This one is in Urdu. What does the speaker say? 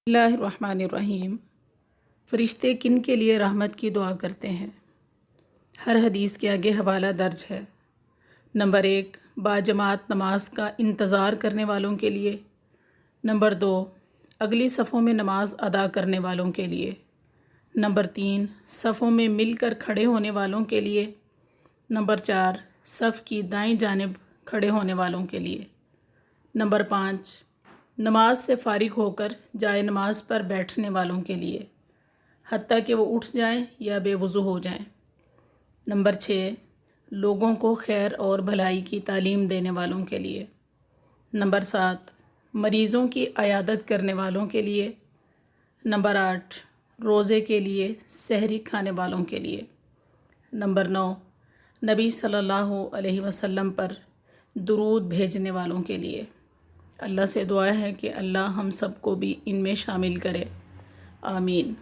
اللہ الرحمن الرحیم۔ فرشتے کن کے لیے رحمت کی دعا کرتے ہیں؟ ہر حدیث کے آگے حوالہ درج ہے۔ نمبر 1، باجماعت نماز کا انتظار کرنے والوں کے لیے۔ نمبر 2، اگلی صفوں میں نماز ادا کرنے والوں کے لیے۔ نمبر 3، صفوں میں مل کر کھڑے ہونے والوں کے لیے۔ نمبر 4، صف کی دائیں جانب کھڑے ہونے والوں کے لیے۔ نمبر 5، نماز سے فارغ ہو کر جائے نماز پر بیٹھنے والوں کے لیے، حتیٰ کہ وہ اٹھ جائیں یا بے وضو ہو جائیں۔ نمبر 6، لوگوں کو خیر اور بھلائی کی تعلیم دینے والوں کے لیے۔ نمبر 7، مریضوں کی عیادت کرنے والوں کے لیے۔ نمبر 8، روزے کے لیے سحری کھانے والوں کے لیے۔ نمبر 9، نبی صلی اللہ علیہ وسلم پر درود بھیجنے والوں کے لیے۔ اللہ سے دعا ہے کہ اللہ ہم سب کو بھی ان میں شامل کرے، آمین۔